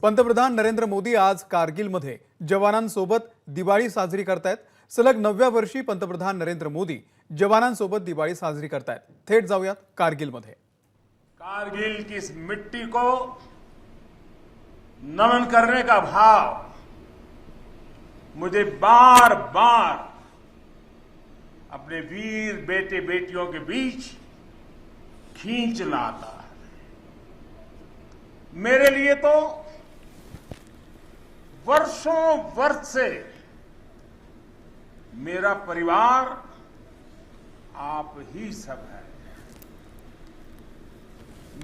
पंतप्रधान नरेंद्र मोदी आज कारगिलमध्ये जवानांसोबत दिवाळी साजरी करतायत। सलग 9व्या वर्षी पंतप्रधान नरेंद्र मोदी जवानांसोबत दिवाळी साजरी करतायत। थेट जाऊयात कारगिलमध्ये। कारगिल की इस मिट्टी को नमन करने का भाव मुझे बार बार अपने वीर बेटे बेटियों के बीच खींच लाता है। मेरे लिए तो वर्षों वर्ष से मेरा परिवार आप ही सब है।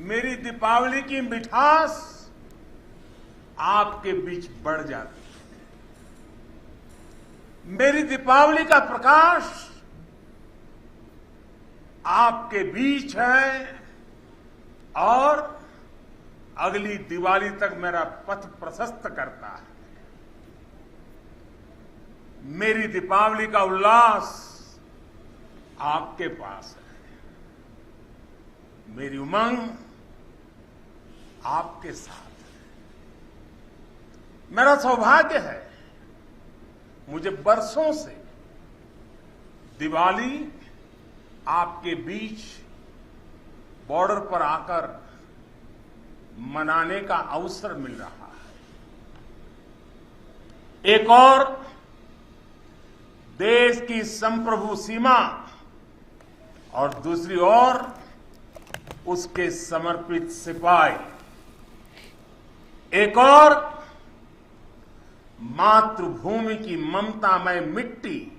मेरी दीपावली की मिठास आपके बीच बढ़ जाती है। मेरी दीपावली का प्रकाश आपके बीच है और अगली दिवाली तक मेरा पथ प्रशस्त करता है। मेरी दीपावली का उल्लास आपके पास है। मेरी उमंग आपके साथ है। मेरा सौभाग्य है, मुझे बरसों से दिवाली आपके बीच बॉर्डर पर आकर मनाने का अवसर मिल रहा है। एक और देश की संप्रभु सीमा और दूसरी ओर उसके समर्पित सिपाही। एक और मातृभूमि की ममतामय मिट्टी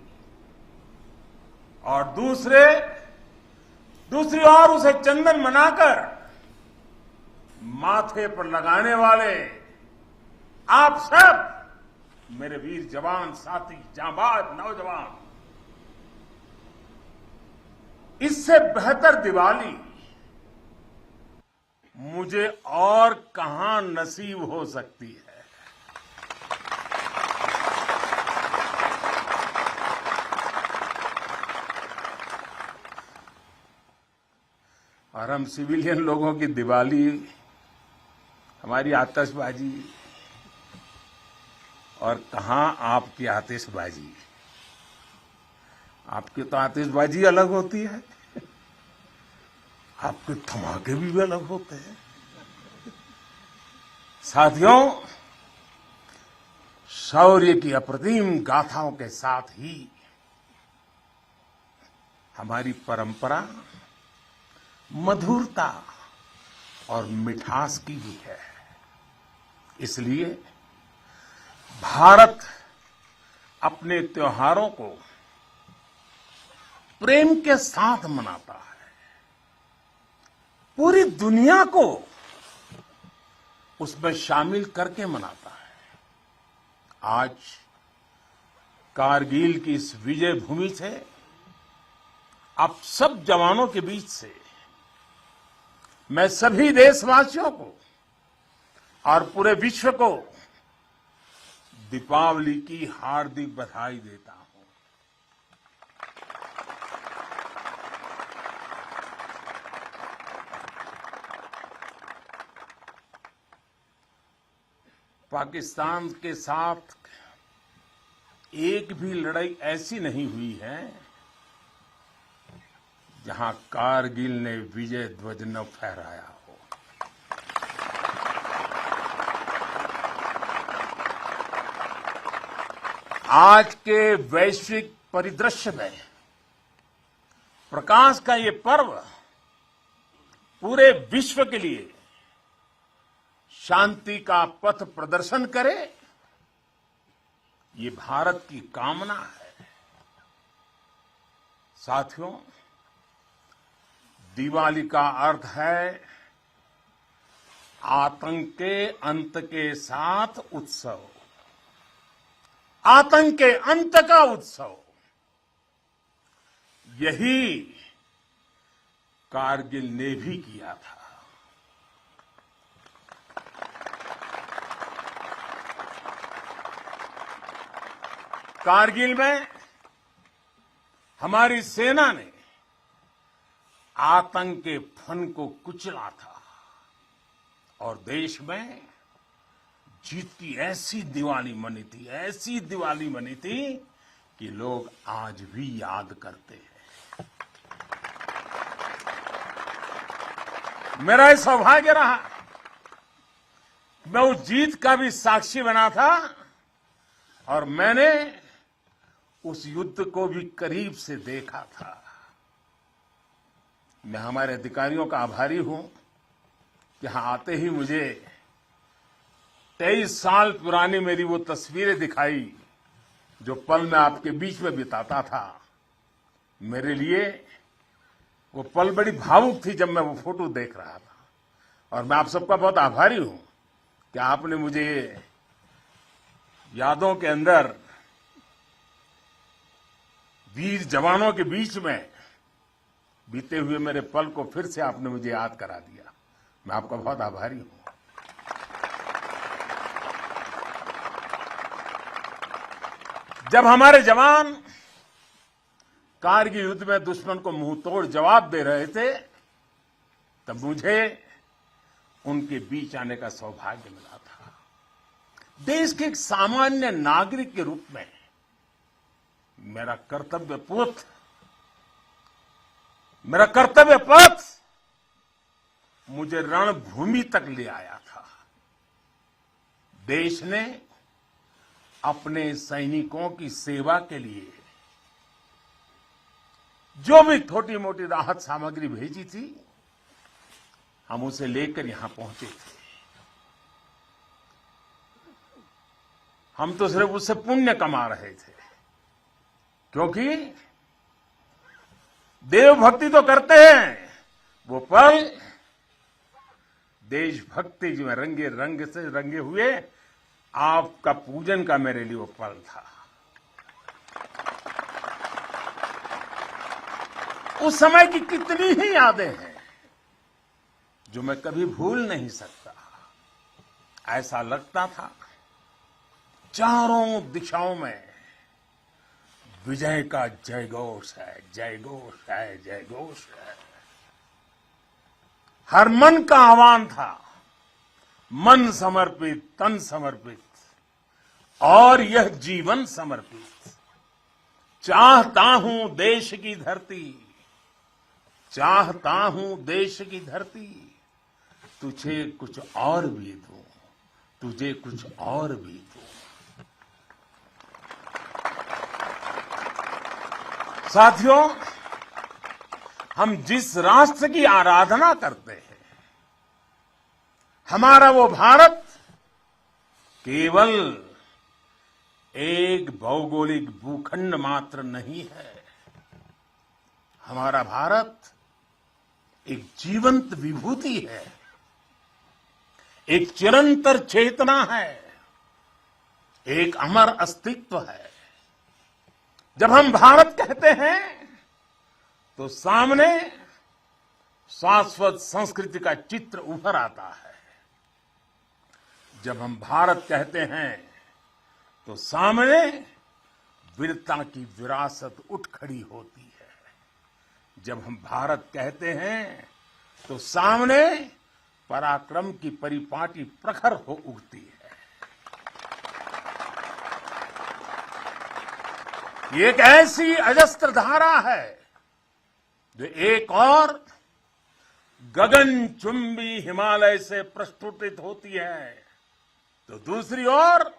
और दूसरी ओर उसे चंदन बनाकर माथे पर लगाने वाले आप सब मेरे वीर जवान साथी, जांबाज नौजवान। इससे बेहतर दिवाली मुझे और कहां नसीब हो सकती है। और हम सिविलियन लोगों की दिवाली, हमारी आतिशबाजी और कहां आपकी आतिशबाजी। आपकी तो आतिशबाजी अलग होती है, आपके धमाके भी अलग होते हैं। साथियों, शौर्य की अप्रतिम गाथाओं के साथ ही हमारी परंपरा मधुरता और मिठास की भी है। इसलिए भारत अपने त्योहारों को प्रेम के साथ मनाता है। पूरी दुनिया को उसमें शामिल करके मनाता है। आज कारगिल की इस विजय भूमि से आप सब जवानों के बीच से मैं सभी देशवासियों को और पूरे विश्व को दीपावली की हार्दिक बधाई देता हूं। पाकिस्तान के साथ एक भी लड़ाई ऐसी नहीं हुई है जहां कारगिल ने विजय ध्वज न फहराया हो। आज के वैश्विक परिदृश्य में प्रकाश का ये पर्व पूरे विश्व के लिए शांति का पथ प्रदर्शन करे, ये भारत की कामना है। साथियों, दिवाली का अर्थ है आतंक के अंत के साथ उत्सव। आतंक के अंत का उत्सव, यही कारगिल ने भी किया था। कारगिल में हमारी सेना ने आतंक के फन को कुचला था और देश में जीत की ऐसी दिवाली मनी थी, ऐसी दिवाली मनी थी कि लोग आज भी याद करते हैं। मेरा ये सौभाग्य रहा, मैं उस जीत का भी साक्षी बना था और मैंने उस युद्ध को भी करीब से देखा था। मैं हमारे अधिकारियों का आभारी हूं कि यहां आते ही मुझे 23 साल पुरानी मेरी वो तस्वीरें दिखाई जो पल मैं आपके बीच में बिताता था। मेरे लिए वो पल बड़ी भावुक थी जब मैं वो फोटो देख रहा था, और मैं आप सबका बहुत आभारी हूं कि आपने मुझे यादों के अंदर वीर जवानों के बीच में बीते हुए मेरे पल को फिर से आपने मुझे याद करा दिया। मैं आपका बहुत आभारी हूं। जब हमारे जवान कारगिल युद्ध में दुश्मन को मुंहतोड़ जवाब दे रहे थे, तब मुझे उनके बीच आने का सौभाग्य मिला था। देश के एक सामान्य नागरिक के रूप में मेरा कर्तव्य पथ मुझे रणभूमि तक ले आया था। देश ने अपने सैनिकों की सेवा के लिए जो भी छोटी मोटी राहत सामग्री भेजी थी, हम उसे लेकर यहां पहुंचे थे। हम तो सिर्फ उससे पुण्य कमा रहे थे, क्योंकि देवभक्ति तो करते हैं, वो पल देशभक्ति जो रंग से रंगे हुए आपका पूजन का मेरे लिए वो पल था। उस समय की कितनी ही यादें हैं जो मैं कभी भूल नहीं सकता। ऐसा लगता था चारों दिशाओं में विजय का जयघोष है, जयघोष है, जयघोष है। हर मन का आह्वान था, मन समर्पित, तन समर्पित और यह जीवन समर्पित। चाहता हूं देश की धरती, चाहता हूं देश की धरती, तुझे कुछ और भी दूं, तुझे कुछ और भी दूं। साथियों, हम जिस राष्ट्र की आराधना करते हैं, हमारा वो भारत केवल एक भौगोलिक भूखंड मात्र नहीं है। हमारा भारत एक जीवंत विभूति है, एक चिरंतर चेतना है, एक अमर अस्तित्व है। जब हम भारत कहते हैं तो सामने शाश्वत संस्कृति का चित्र उभर आता है। जब हम भारत कहते हैं तो सामने वीरता की विरासत उठ खड़ी होती है। जब हम भारत कहते हैं तो सामने पराक्रम की परिपाटी प्रखर हो उठती है। ये एक ऐसी अजस्त्र धारा है जो एक और गगनचुंबी हिमालय से प्रस्फुटित होती है, तो दूसरी ओर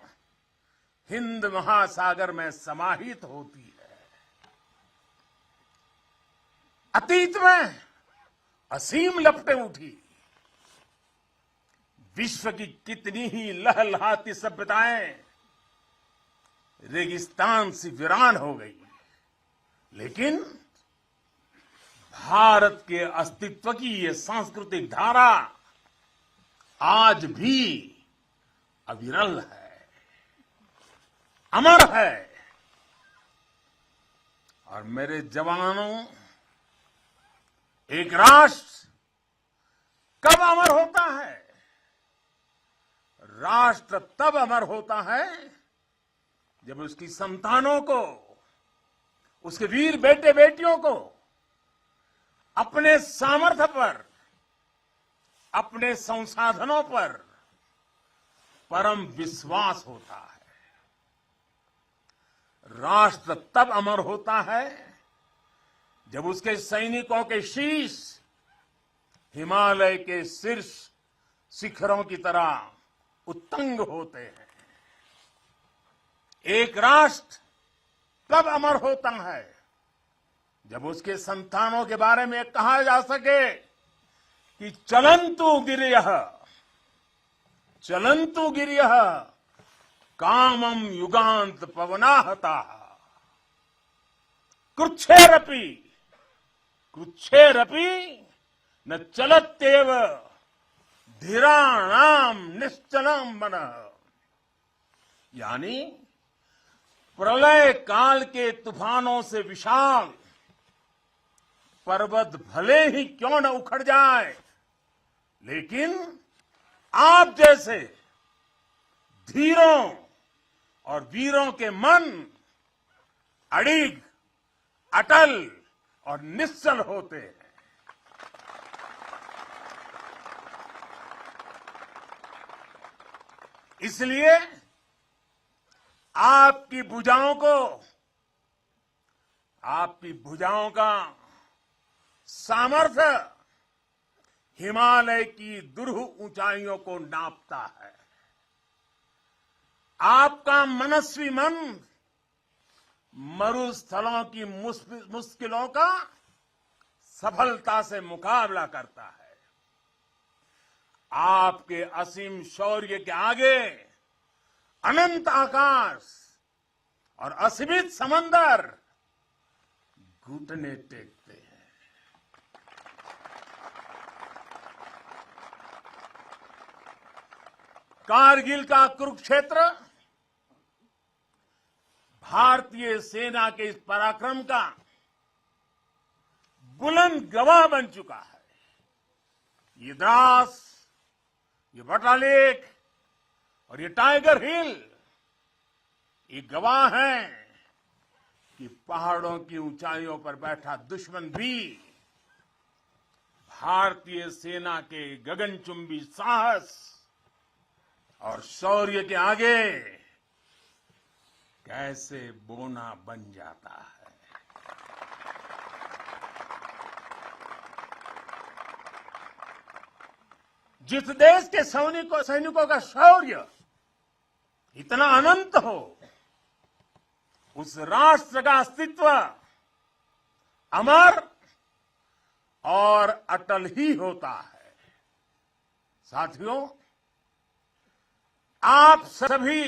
हिंद महासागर में समाहित होती है। अतीत में असीम लपटें उठी, विश्व की कितनी ही लहलहाती सभ्यताएं रेगिस्तान सी वीरान हो गई, लेकिन भारत के अस्तित्व की ये सांस्कृतिक धारा आज भी अविरल है, अमर है। और मेरे जवानों, एक राष्ट्र कब अमर होता है? राष्ट्र तब अमर होता है जब उसकी संतानों को, उसके वीर बेटे बेटियों को अपने सामर्थ्य पर, अपने संसाधनों पर परम विश्वास होता है। राष्ट्र तब अमर होता है जब उसके सैनिकों के शीश हिमालय के शीर्ष शिखरों की तरह उत्तुंग होते हैं। एक राष्ट्र तब अमर होता है जब उसके संतानों के बारे में कहा जा सके कि चलन्तु गिरियः कामम युगांत पवनाहता कृच्छेरपि न चलत्येव धीराणाम निश्चलम मनः। यानी प्रलय काल के तूफानों से विशाल पर्वत भले ही क्यों न उखड़ जाए, लेकिन आप जैसे धीरों और वीरों के मन अडिग, अटल और निश्चल होते हैं। इसलिए आपकी भुजाओं का सामर्थ्य हिमालय की दुरूह ऊंचाइयों को नापता है। आपका मनस्वी मन मरुस्थलों की मुश्किलों का सफलता से मुकाबला करता है। आपके असीम शौर्य के आगे अनंत आकाश और असीमित समंदर घुटने टेकते हैं। कारगिल का कुरुक्षेत्र भारतीय सेना के इस पराक्रम का बुलंद गवाह बन चुका है। ये द्रास, ये बटालेक और ये टाइगर हिल ये गवाह हैं कि पहाड़ों की ऊंचाइयों पर बैठा दुश्मन भी भारतीय सेना के गगनचुंबी साहस और शौर्य के आगे कैसे बोना बन जाता है। जिस देश के सैनिकों का शौर्य इतना अनंत हो, उस राष्ट्र का अस्तित्व अमर और अटल ही होता है। साथियों, आप सभी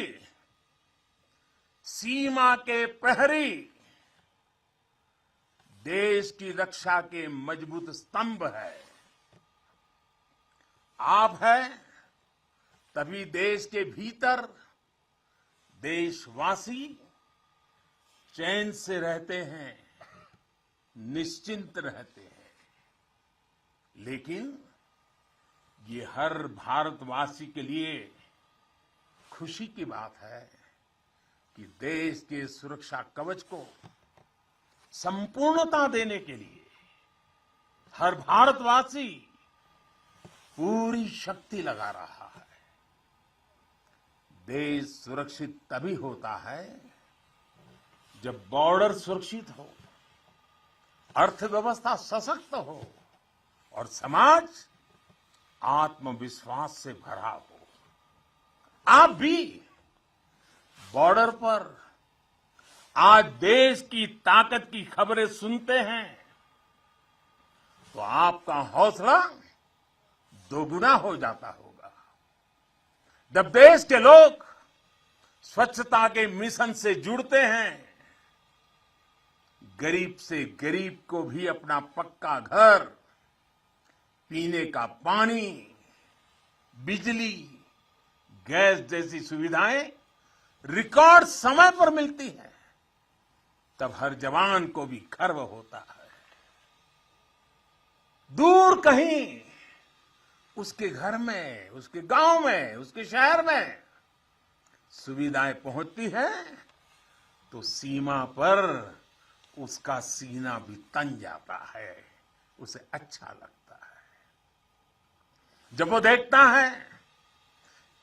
सीमा के प्रहरी, देश की रक्षा के मजबूत स्तंभ है। आप हैं, तभी देश के भीतर देशवासी चैन से रहते हैं, निश्चिंत रहते हैं। लेकिन ये हर भारतवासी के लिए खुशी की बात है कि देश के सुरक्षा कवच को संपूर्णता देने के लिए हर भारतवासी पूरी शक्ति लगा रहा है। देश सुरक्षित तभी होता है जब बॉर्डर सुरक्षित हो, अर्थव्यवस्था सशक्त हो और समाज आत्मविश्वास से भरा हो। आप भी बॉर्डर पर आज देश की ताकत की खबरें सुनते हैं तो आपका हौसला दोगुना हो जाता होगा। जब देश के लोग स्वच्छता के मिशन से जुड़ते हैं, गरीब से गरीब को भी अपना पक्का घर, पीने का पानी, बिजली, गैस जैसी सुविधाएं रिकॉर्ड समय पर मिलती हैं, तब हर जवान को भी गर्व होता है। दूर कहीं उसके घर में, उसके गांव में, उसके शहर में सुविधाएं पहुंचती है तो सीमा पर उसका सीना भी तन जाता है, उसे अच्छा लगता है। जब वो देखता है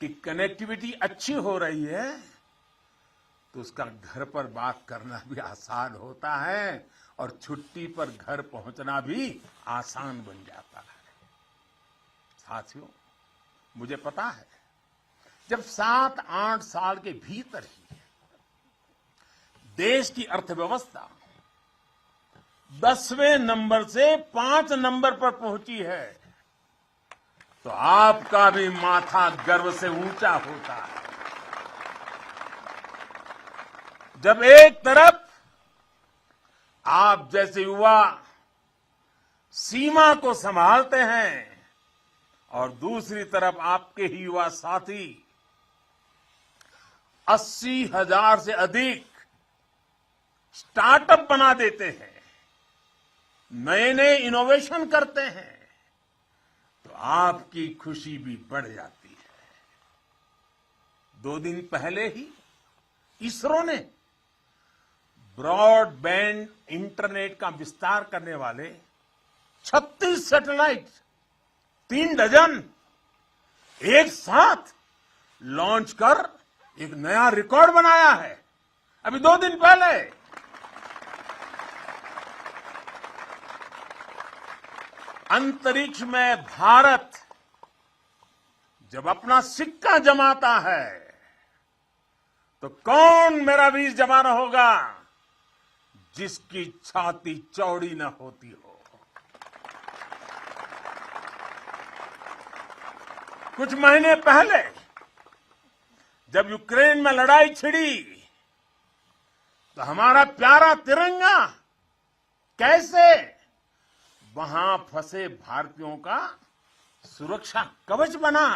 कि कनेक्टिविटी अच्छी हो रही है तो उसका घर पर बात करना भी आसान होता है और छुट्टी पर घर पहुंचना भी आसान बन जाता है। साथियों, मुझे पता है जब 7-8 साल के भीतर ही देश की अर्थव्यवस्था 10वें नंबर से 5 नंबर पर पहुंची है तो आपका भी माथा गर्व से ऊंचा होता है। जब एक तरफ आप जैसे युवा सीमा को संभालते हैं और दूसरी तरफ आपके ही युवा साथी 80,000 से अधिक स्टार्टअप बना देते हैं, नए नए इनोवेशन करते हैं, तो आपकी खुशी भी बढ़ जाती है। 2 दिन पहले ही इसरो ने ब्रॉडबैंड इंटरनेट का विस्तार करने वाले 36 सैटेलाइट 3 डजन एक साथ लॉन्च कर एक नया रिकॉर्ड बनाया है। अभी 2 दिन पहले अंतरिक्ष में भारत जब अपना सिक्का जमाता है तो कौन मेरा वीर जवान होगा जिसकी छाती चौड़ी न होती हो। कुछ महीने पहले जब यूक्रेन में लड़ाई छिड़ी तो हमारा प्यारा तिरंगा कैसे वहां फंसे भारतीयों का सुरक्षा कवच बना,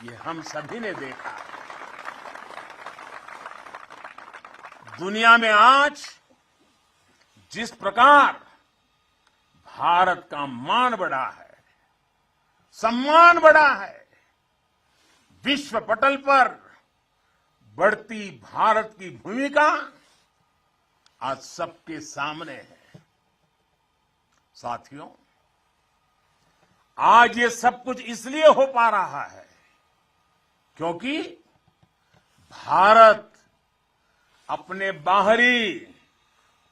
ये हम सभी ने देखा। दुनिया में आज जिस प्रकार भारत का मान बढ़ा है, सम्मान बढ़ा है, विश्व पटल पर बढ़ती भारत की भूमिका आज सबके सामने है। साथियों, आज ये सब कुछ इसलिए हो पा रहा है क्योंकि भारत अपने बाहरी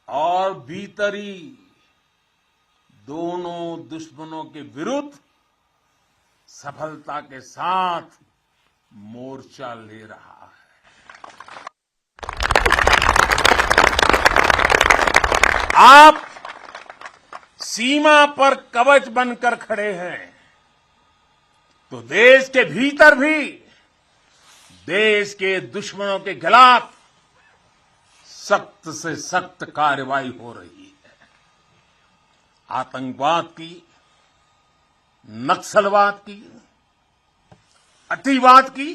और भीतरी दोनों दुश्मनों के विरुद्ध सफलता के साथ मोर्चा ले रहा है। आप सीमा पर कवच बनकर खड़े हैं तो देश के भीतर भी देश के दुश्मनों के खिलाफ सख्त से सख्त कार्रवाई हो रही है। आतंकवाद की, नक्सलवाद की, अतिवाद की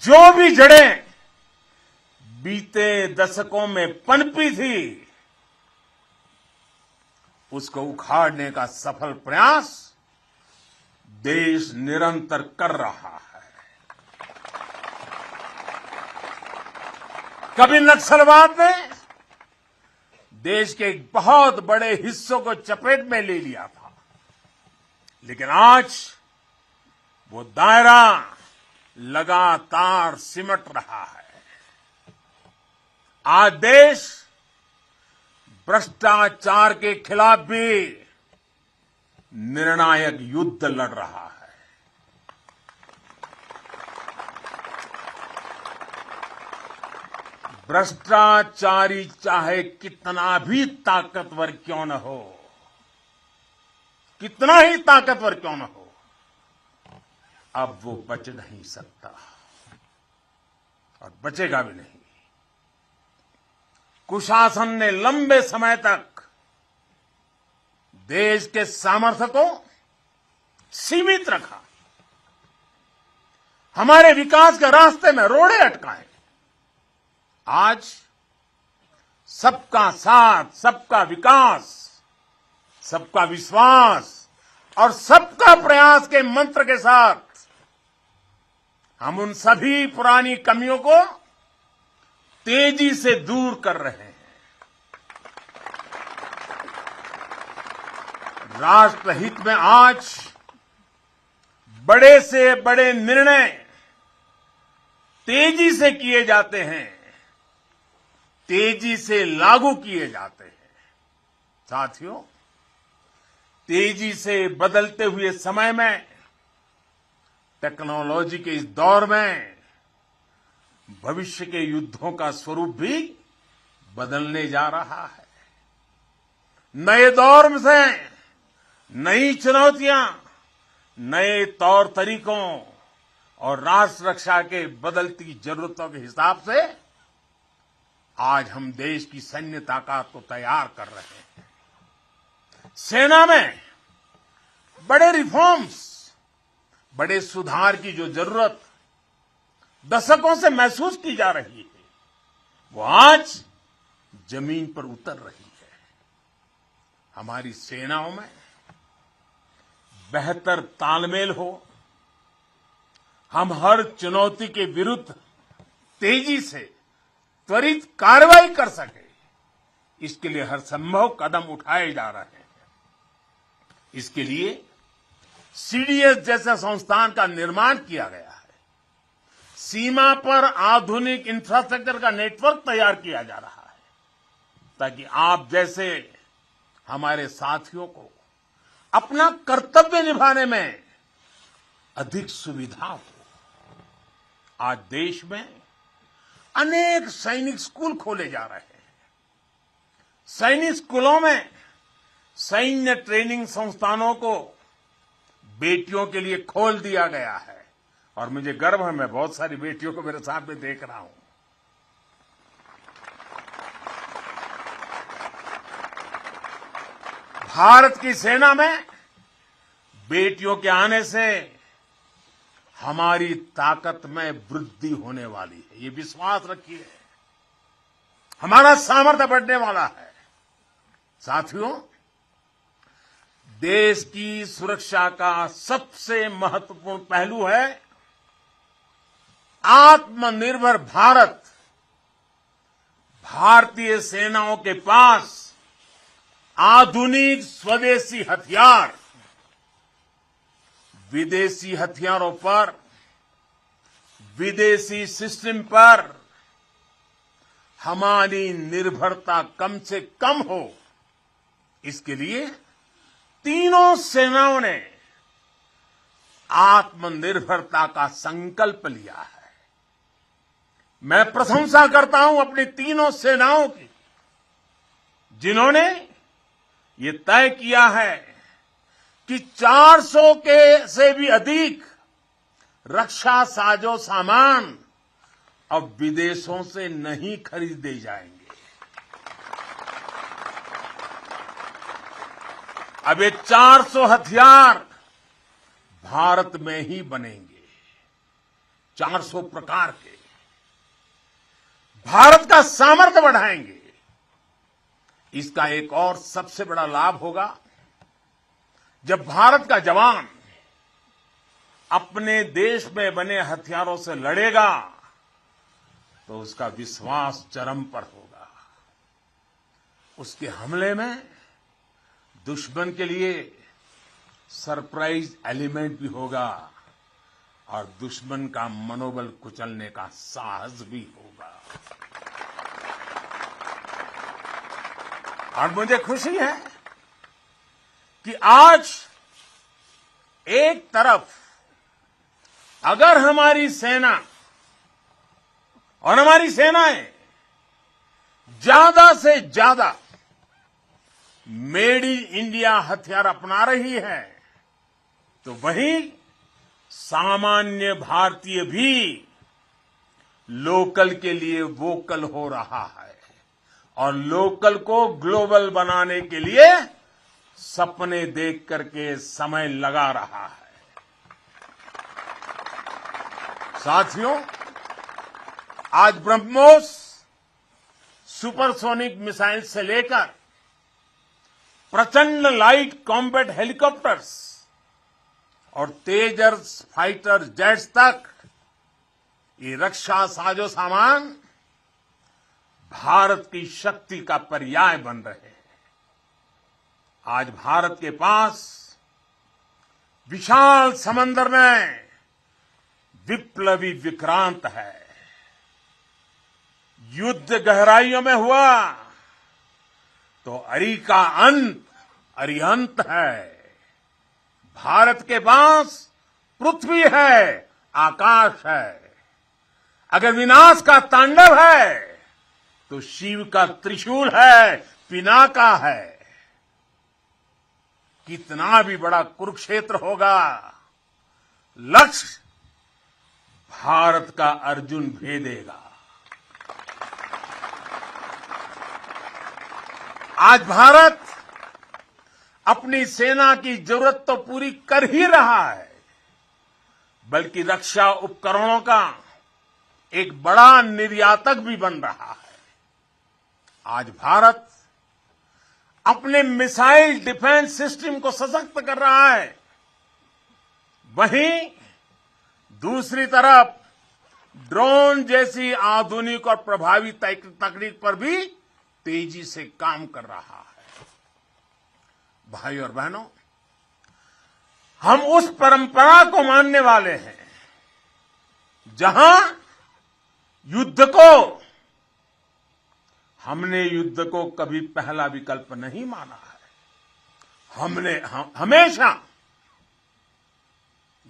जो भी जड़ें बीते दशकों में पनपी थी उसको उखाड़ने का सफल प्रयास देश निरंतर कर रहा है। कभी नक्सलवाद ने देश के एक बहुत बड़े हिस्सों को चपेट में ले लिया था, लेकिन आज वो दायरा लगातार सिमट रहा है। आज देश भ्रष्टाचार के खिलाफ भी निर्णायक युद्ध लड़ रहा है। भ्रष्टाचारी चाहे कितना भी ताकतवर क्यों न हो, कितना ही ताकतवर क्यों न हो, अब वो बच नहीं सकता और बचेगा भी नहीं। कुशासन ने लंबे समय तक देश के सामर्थ्य को सीमित रखा, हमारे विकास के रास्ते में रोड़े अटकाए। आज सबका साथ, सबका विकास, सबका विश्वास और सबका प्रयास के मंत्र के साथ हम उन सभी पुरानी कमियों को तेजी से दूर कर रहे हैं। राष्ट्रहित में आज बड़े से बड़े निर्णय तेजी से किए जाते हैं, तेजी से लागू किए जाते हैं। साथियों, तेजी से बदलते हुए समय में, टेक्नोलॉजी के इस दौर में भविष्य के युद्धों का स्वरूप भी बदलने जा रहा है। नए दौर से नई चुनौतियां, नए तौर तरीकों और राष्ट्र रक्षा के बदलती जरूरतों के हिसाब से आज हम देश की सैन्य ताकत को तैयार कर रहे हैं। सेना में बड़े रिफॉर्म्स, बड़े सुधार की जो जरूरत दशकों से महसूस की जा रही है, वो आज जमीन पर उतर रही है। हमारी सेनाओं में बेहतर तालमेल हो, हम हर चुनौती के विरुद्ध तेजी से त्वरित कार्रवाई कर सके, इसके लिए हर संभव कदम उठाए जा रहे हैं। इसके लिए सीडीएस जैसा संस्थान का निर्माण किया गया है। सीमा पर आधुनिक इंफ्रास्ट्रक्चर का नेटवर्क तैयार किया जा रहा है, ताकि आप जैसे हमारे साथियों को अपना कर्तव्य निभाने में अधिक सुविधा हो। आज देश में अनेक सैनिक स्कूल खोले जा रहे हैं। सैनिक स्कूलों में सैन्य ट्रेनिंग संस्थानों को बेटियों के लिए खोल दिया गया है, और मुझे गर्व है, मैं बहुत सारी बेटियों को मेरे सामने देख रहा हूं। भारत की सेना में बेटियों के आने से हमारी ताकत में वृद्धि होने वाली है, ये विश्वास रखिए। हमारा सामर्थ्य बढ़ने वाला है। साथियों, देश की सुरक्षा का सबसे महत्वपूर्ण पहलू है आत्मनिर्भर भारत। भारतीय सेनाओं के पास आधुनिक स्वदेशी हथियार, विदेशी हथियारों पर, विदेशी सिस्टम पर हमारी निर्भरता कम से कम हो, इसके लिए तीनों सेनाओं ने आत्मनिर्भरता का संकल्प लिया है। मैं प्रशंसा करता हूं अपनी तीनों सेनाओं की, जिन्होंने ये तय किया है कि 400 के से भी अधिक रक्षा साजो सामान अब विदेशों से नहीं खरीदे जाएंगे। अब ये 400 हथियार भारत में ही बनेंगे, 400 प्रकार के। भारत का सामर्थ्य बढ़ाएंगे। इसका एक और सबसे बड़ा लाभ होगा, जब भारत का जवान अपने देश में बने हथियारों से लड़ेगा तो उसका विश्वास चरम पर होगा। उसके हमले में दुश्मन के लिए सरप्राइज एलिमेंट भी होगा और दुश्मन का मनोबल कुचलने का साहस भी होगा। और मुझे खुशी है कि आज एक तरफ अगर हमारी सेना और हमारी सेनाएं ज्यादा से ज्यादा मेड इन इंडिया हथियार अपना रही है, तो वहीं सामान्य भारतीय भी लोकल के लिए वोकल हो रहा है और लोकल को ग्लोबल बनाने के लिए सपने देख करके समय लगा रहा है। साथियों, आज ब्रह्मोस सुपरसोनिक मिसाइल से लेकर प्रचंड लाइट कॉम्बैट हेलीकॉप्टर्स और तेजस फाइटर जेट्स तक ये रक्षा साजो सामान भारत की शक्ति का पर्याय बन रहे हैं। आज भारत के पास विशाल समंदर में विप्लवी विक्रांत है। युद्ध गहराइयों में हुआ तो अरि का अंत अरिहंत है। भारत के पास पृथ्वी है, आकाश है। अगर विनाश का तांडव है तो शिव का त्रिशूल है, पिनाका है। कितना भी बड़ा कुरुक्षेत्र होगा, लक्ष्य भारत का अर्जुन भेदेगा। आज भारत अपनी सेना की जरूरत तो पूरी कर ही रहा है, बल्कि रक्षा उपकरणों का एक बड़ा निर्यातक भी बन रहा है। आज भारत अपने मिसाइल डिफेंस सिस्टम को सशक्त कर रहा है, वहीं दूसरी तरफ ड्रोन जैसी आधुनिक और प्रभावी तकनीक पर भी तेजी से काम कर रहा है। भाई और बहनों, हम उस परंपरा को मानने वाले हैं जहां हमने युद्ध को कभी पहला विकल्प नहीं माना है। हमने हमेशा,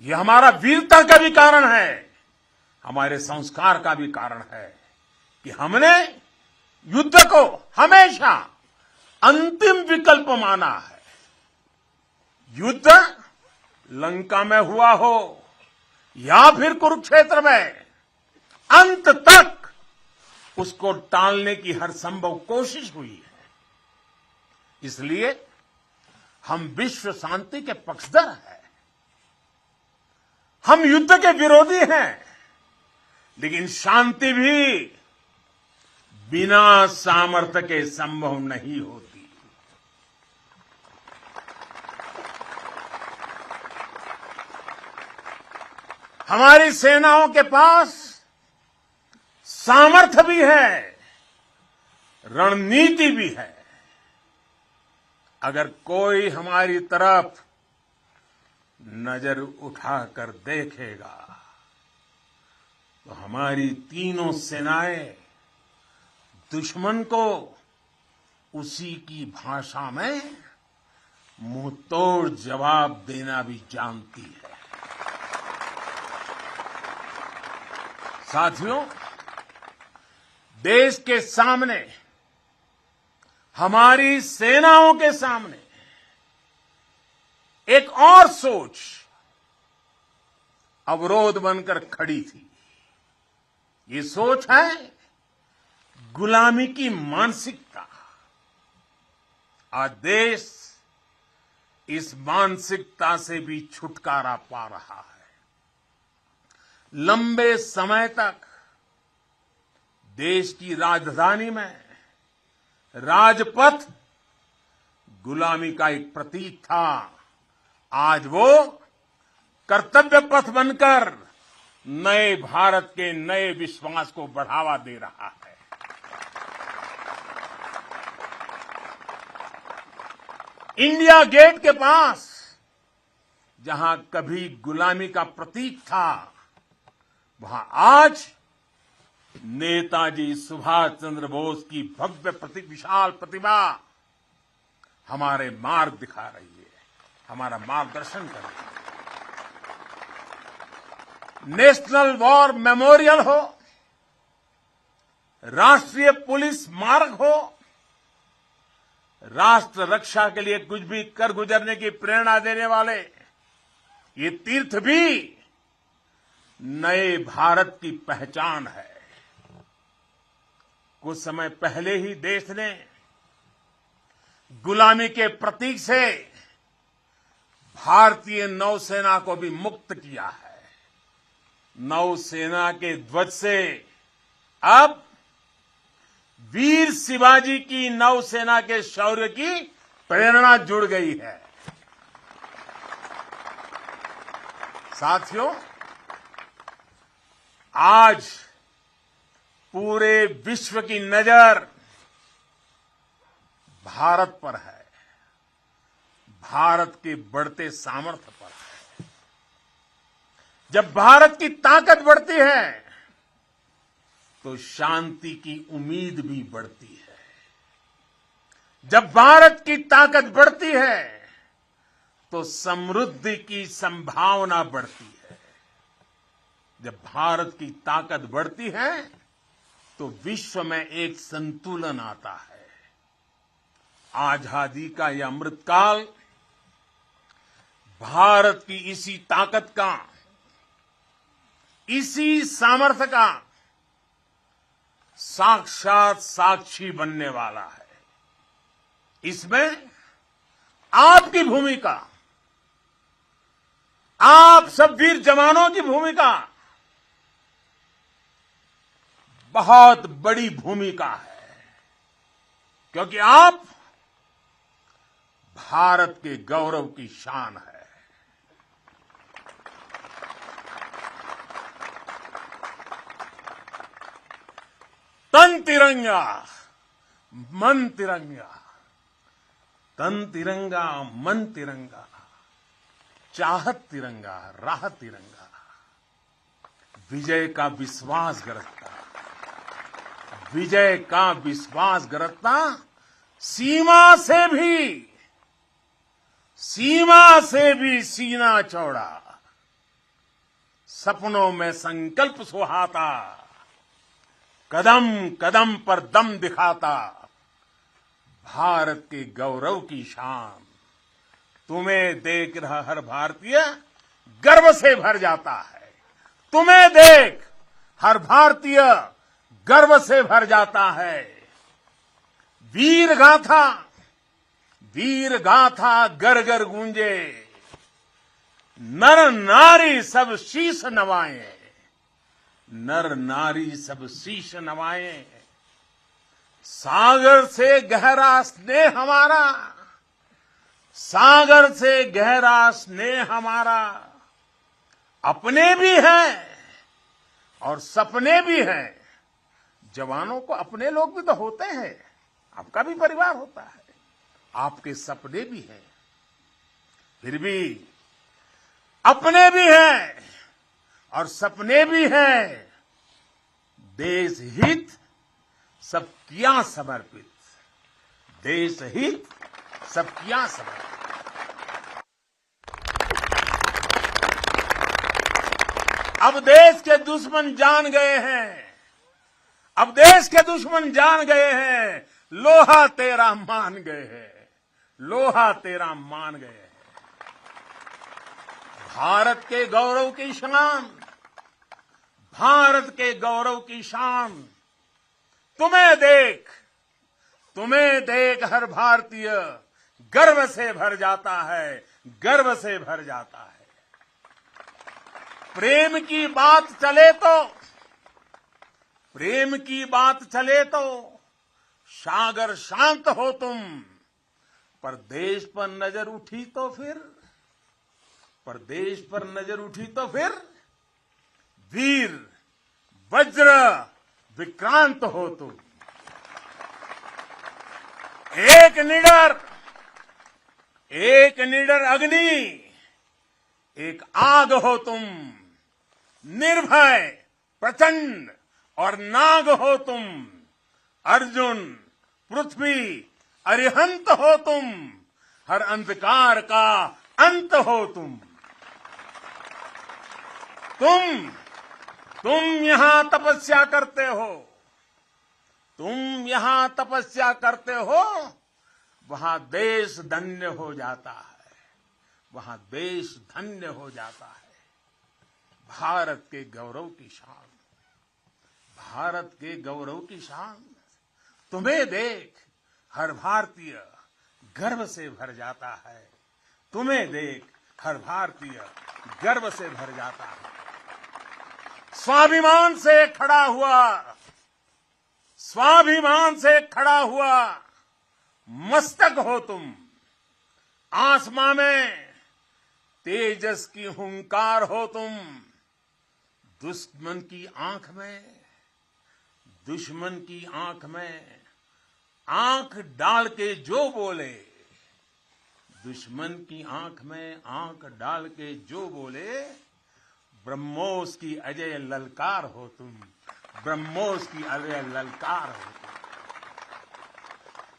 यह हमारा वीरता का भी कारण है, हमारे संस्कार का भी कारण है कि हमने युद्ध को हमेशा अंतिम विकल्प माना है। युद्ध लंका में हुआ हो या फिर कुरुक्षेत्र में, अंत तक उसको टालने की हर संभव कोशिश हुई है। इसलिए हम विश्व शांति के पक्षधर हैं। हम युद्ध के विरोधी हैं, लेकिन शांति भी बिना सामर्थ्य के संभव नहीं होती। हमारी सेनाओं के पास सामर्थ्य भी है, रणनीति भी है। अगर कोई हमारी तरफ नजर उठाकर देखेगा तो हमारी तीनों सेनाएं दुश्मन को उसी की भाषा में मुंहतोड़ जवाब देना भी जानती है। साथियों, देश के सामने, हमारी सेनाओं के सामने एक और सोच अवरोध बनकर खड़ी थी। ये सोच है गुलामी की मानसिकता। आज देश इस मानसिकता से भी छुटकारा पा रहा है। लंबे समय तक देश की राजधानी में राजपथ गुलामी का एक प्रतीक था। आज वो कर्तव्य पथ बनकर नए भारत के नए विश्वास को बढ़ावा दे रहा है। इंडिया गेट के पास जहां कभी गुलामी का प्रतीक था, वहां आज नेताजी सुभाष चंद्र बोस की भव्य विशाल प्रतिमा हमारे मार्ग दिखा रही है, हमारा मार्गदर्शन कर रही है। नेशनल वॉर मेमोरियल हो, राष्ट्रीय पुलिस स्मारक हो, राष्ट्र रक्षा के लिए कुछ भी कर गुजरने की प्रेरणा देने वाले ये तीर्थ भी नए भारत की पहचान है। कुछ समय पहले ही देश ने गुलामी के प्रतीक से भारतीय नौसेना को भी मुक्त किया है। नौसेना के ध्वज से अब वीर शिवाजी की नौसेना के शौर्य की प्रेरणा जुड़ गई है। साथियों, आज पूरे विश्व की नजर भारत पर है, भारत के बढ़ते सामर्थ्य पर है। जब भारत की ताकत बढ़ती है तो शांति की उम्मीद भी बढ़ती है। जब भारत की ताकत बढ़ती है तो समृद्धि की संभावना बढ़ती है। जब भारत की ताकत बढ़ती है तो विश्व में एक संतुलन आता है। आजादी का यह अमृतकाल भारत की इसी ताकत का, इसी सामर्थ्य का साक्षात साक्षी बनने वाला है। इसमें आपकी भूमिका, आप सब वीर जवानों की भूमिका बहुत बड़ी भूमिका है, क्योंकि आप भारत के गौरव की शान है। तन तिरंगा मन तिरंगा, तन तिरंगा मन तिरंगा, चाहत तिरंगा राह तिरंगा, विजय का विश्वास गरजता, विजय का विश्वास गरजता, सीमा से भी सीना चौड़ा, सपनों में संकल्प सुहाता, कदम कदम पर दम दिखाता, भारत के गौरव की शान। तुम्हें देख रहा हर भारतीय गर्व से भर जाता है। तुम्हें देख हर भारतीय गर्व से भर जाता है। वीर गाथा गर गर गूंजे, नर नारी सब शीश नवाएं, नर नारी सब शीश नवाएं। सागर से गहरा स्नेह हमारा, सागर से गहरा स्नेह हमारा, अपने भी हैं और सपने भी हैं। जवानों को अपने लोग भी तो होते हैं, आपका भी परिवार होता है, आपके सपने भी हैं, फिर भी अपने भी हैं और सपने भी हैं। देश हित सब किया समर्पित, देश हित सब किया समर्पित। अब देश के दुश्मन जान गए हैं, अब देश के दुश्मन जान गए हैं, लोहा तेरा मान गए हैं, लोहा तेरा मान गए हैं। भारत के गौरव की शान, भारत के गौरव की शान। तुम्हें देख हर भारतीय गर्व से भर जाता है, गर्व से भर जाता है। प्रेम की बात चले तो सागर शांत हो तुम, पर देश पर नजर उठी तो फिर वीर वज्र विक्रांत हो तुम। एक निडर अग्नि, एक आग हो तुम, निर्भय प्रचंड और नाग हो तुम। अर्जुन पृथ्वी अरिहंत हो तुम, हर अंधकार का अंत हो तुम। तुम यहां तपस्या करते हो, वहां देश धन्य हो जाता है, वहां देश धन्य हो जाता है। भारत के गौरव की शान, भारत के गौरव की शान। तुम्हें देख हर भारतीय गर्व से भर जाता है, तुम्हें देख हर भारतीय गर्व से भर जाता है। स्वाभिमान से खड़ा हुआ मस्तक हो तुम। आसमां में तेजस की हुंकार हो तुम। दुश्मन की आंख में आंख डाल के जो बोले, दुश्मन की आंख में आंख डाल के जो बोले, ब्रह्मोस की अजय ललकार हो तुम, ब्रह्मोस की अजय ललकार हो तुम।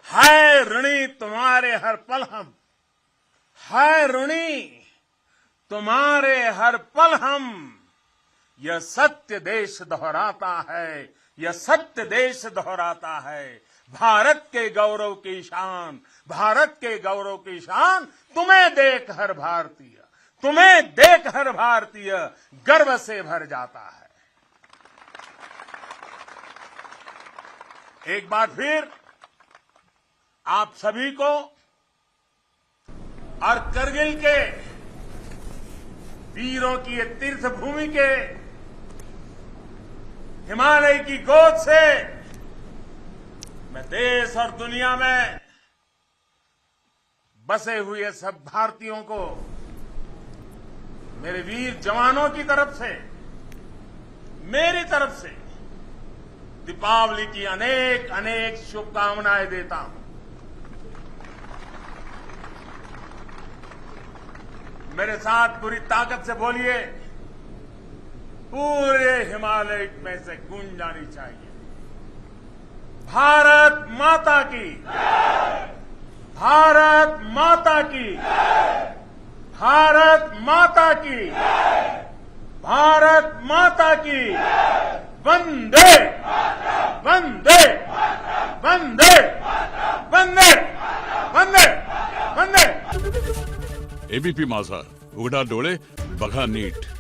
है ऋणी तुम्हारे हर पल हम, है ऋणी तुम्हारे हर पल हम। यह सत्य देश दोहराता है, यह सत्य देश दोहराता है। भारत के गौरव की शान, भारत के गौरव की शान। तुम्हें देख हर भारतीय, तुम्हें देख हर भारतीय गर्व से भर जाता है। एक बार फिर आप सभी को और करगिल के वीरों की ये तीर्थ भूमि के हिमालय की गोद से मैं देश और दुनिया में बसे हुए सब भारतीयों को मेरे वीर जवानों की तरफ से, मेरी तरफ से दीपावली की अनेक अनेक शुभकामनाएं देता हूं। मेरे साथ पूरी ताकत से बोलिए, पूरे हिमालय में से गूंज जानी चाहिए, भारत माता की, भारत माता की, भारत माता की, भारत माता की। वंदे वंदे वंदे वंदे वंदे वंदे। एबीपी माझा, उघडा डोळे बघा नीट।